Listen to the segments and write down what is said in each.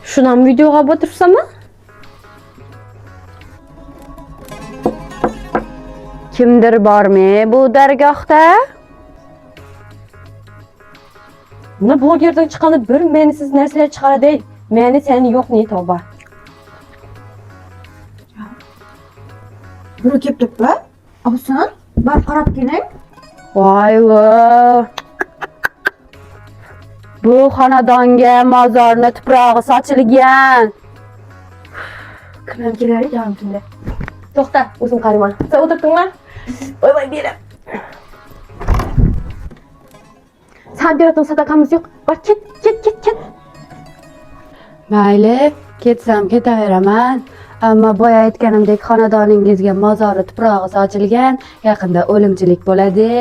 Shunam videoga o'tirsam-a? Kimdir bormi bu dargohda? Buni blogerdan chiqqanda bir mensiz narsalar chiqaradi. Meni seni yo'q ne tavba. Biri kelibdi-ku. Ovsin, bar qarab keling. Voy voy. Bu xonadonga mozorni tuprog'i sochilgan. Kimlar kelar ekan tunda? To'xta, o'zim qarayman. Sen o'tirdingmi? Voy beri. Sen beradigan sadaqamiz yo'q. Bak ket. Mayli, ketsam ketaveraman. Ammo boya aytganimdek xonadoningizga mozori tuprog'i sochilgan, yaqinda o'limchilik bo'ladi.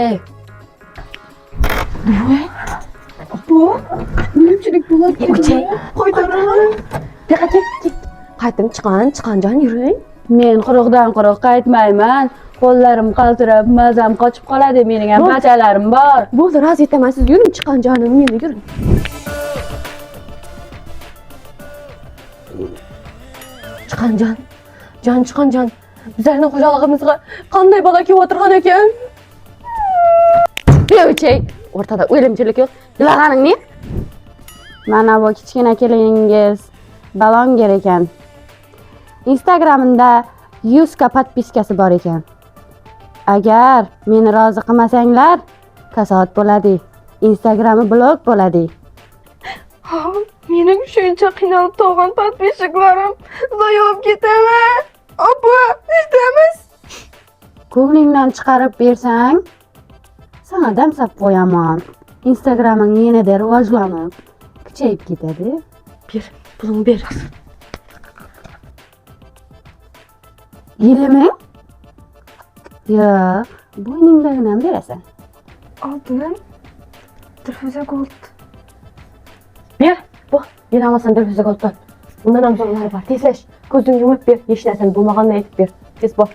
Bu o'limchilik bo'ladi. Ko'chay. Qo'ydiraman. Ket. Qaytim chiqanjon yuring. Men quruqdan quruq qaytmayman. Qo'llarim qaltirab, mazam qochib qoladi. Mening ham bachalarim bor. Bo'ldi, rozi etaman. Siz yuring chiqanjonim, meni yuring. Chiqanjon. Bizlarning xo'jaligimizga qanday bola kelib o'tirgan ekan? Ko'chay, o'rtada o'limchilik yo'q. Bilaganing ne? Mana bu kichkina keliningiz balongar ekan. Instagramida 100 ka podpiskasi bor ekan. Agar meni rozi qilmasanglar, kasod bo'ladi. Instagrami blok bo'ladi. Ha, mening shuncha qiynalib tog'an podpischiklarim zo'y bo'lib ketadi. Opa, ishtamiz. Ko'nglingdan chiqarib bersang, sana damsab qo'yaman. Instagraming yanada rivojlanib, kuchayib ketadi. Pulingni ber. 20 ming? Yo'q, bo'yningdagini ham berasan. Oltin. Dilfuza Gold. Ber, bu beramasan Dilfuza Golddan. Undan ham zo'rlari bor. Tezlash, ko'zingni yumib ber, hech narsani bo'lmaganini aytib ber. Tez bor.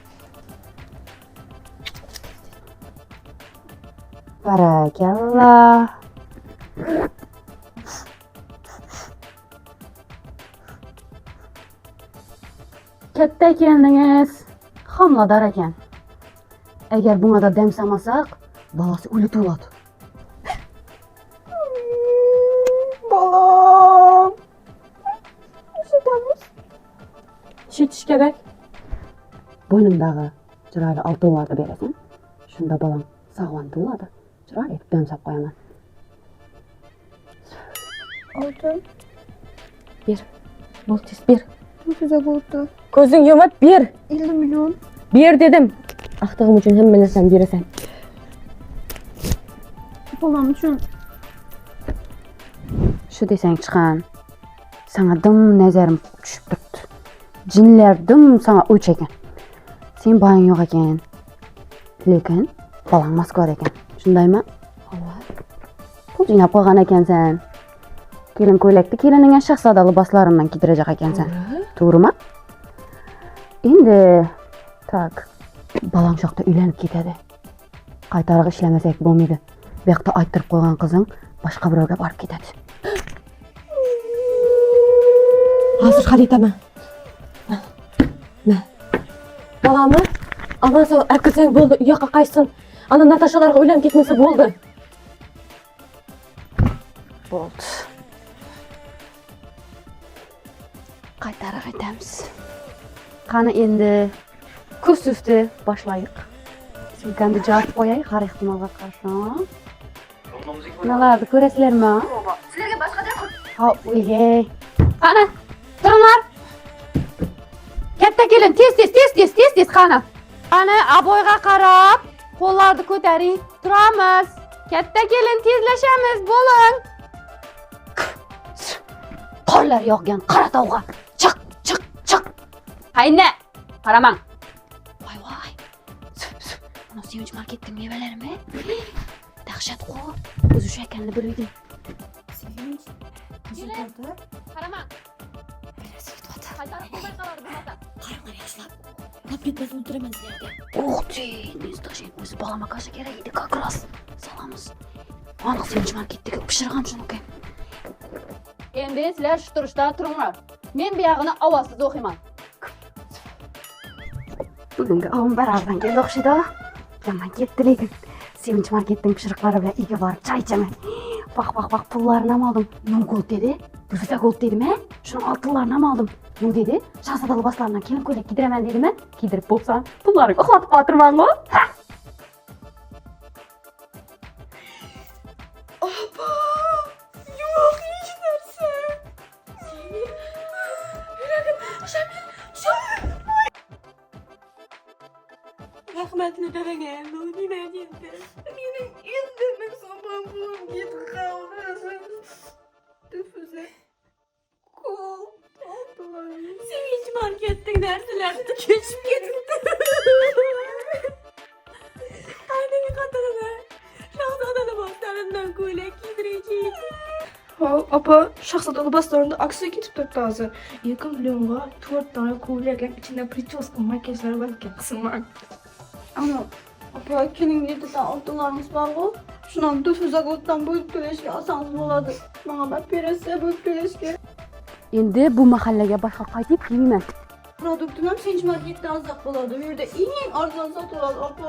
Barakallah. Katta kelindingiz homilador ekan. Agar bunga damsamasak, bolasi o'lib bo'ladi. Bolam. Ishtamiz. Shitish kerak. Bo'ynimdagi chiroyli oltinlarni berasan. Shunda bolam sog'lom bo'ladi. Chiroyli damsab qo'yaman. Oltin. Ber. Bo'ltis ber. Dilfuza Gold. Ko'zing yumib ber. 50 million. Ber dedim. Axtig'im uchun hamma narsani berasan. Bolam uchun. Shu desang chiqan. Sana dim nazarim tushib turibdi. Jinlar dim sana o'ch ekan. Sen boyang yo'q ekan. Lekin bolang Moskvada ekan. Shundaymi? Xo'p. Pul jingab qo'ygan ekansan. Kelin ko'ylakda kelininga shahzoda liboslarimdan kiydirajak ekansan. To'g'rimi? Endi tak bolang shoqda uylanib ketadi. Qaytarib ishlamasak bo'lmaydi. Bu yoqda ayttirib qo'ygan qizing boshqa birovga borib ketadi. Hozir xaritaman. Bolamni avansa akasang bo'ldi, u yoqqa qaytsin. Ana Natashalarga uylanib ketmasa bo'ldi. Bo'ldi. Qaytarib aytamiz. Qani endi kursufni boshlaylik. Sumkani javob qo'yay, har ehtimolga qarshi. Nimalarni ko'rasizlarmi? Sizlarga boshqacha Ha, o'ygay. Qani, turinglar. Katta kelin, tez qani. Qani, aboyga qarab, qo'llarni ko'taring. Turamiz. Katta kelin, tezlashamiz, bo'ling. Qorlar yog'gan qora tovg'a. Chiq. Hayna, qaramang. Voy. Mana sevinch marketning mevalarimi? Dahshat qo'y. O'zi shu ekanini bildim. sevinch. Qaramang. Qaytarib qo'ymay qolardi bunaqada. Qarang yaxshilab. Olib ketmasdan o'tiraman sizlarda. Uх ты, nestashim. O'zi balama kasha kerak edi, как раз. Salamiz. Aniq sevinch marketdagi pishirgan shunaqa. Endi sizlar shu turishda turinglar. Men bu yog'ini ovozsiz o'qiyman. Bugungi ovim barardan keldi o'xshaydi. Yomon ketdi lekin. Sevinch marketning pishiriqlari bilan uyga borib choy ichaman. Baq, pullarini ham oldim. Nima gold dedi? Dursa gold dedimi? Shuni oltinlarini ham oldim. Nima dedi? Shahzoda liboslaridan kelin ko'ylak kidiraman dedimi? Kidirib bo'lsam, pullarini uxlatib qotirman-ku. Opa! Yo'q, hech narsa. Shamil. Rahmatli dalagan, bu nima endi? Mening endi hisobim bo'lib ketib qoldi. Difuza. Qo'l. Sevinch marketning narsalarni kechib ketibdi. Aynan qatorida shahzoda liboslaridan ko'ylak kiydirajak. Opa, shahzoda liboslarida aksiya ketib turibdi hozir. 2 millionga 4 dona ko'ylak, ichida prическа, makiyajlar bor ekan qisman. Ana, opa, keling yerdan oltinlarimiz bor-ku. Shuni Difuzadan bo'lib to'lashga oson bo'ladi. Menga operatsiya bo'lib to'lashga. Endi bu mahallaga boshqa qaytib kelmayman. Produktini ham Sevinch marketdan olsak bo'ladi. Bu yerda eng arzon sotiladi, opa.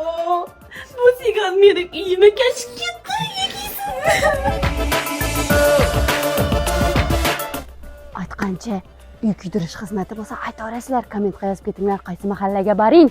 Bu sigan mening uyimga kashib ketdi. Aytqancha uy kuydirish xizmati bo'lsa aytaverasizlar, kommentga yozib ketinglar qaysi mahallaga boring.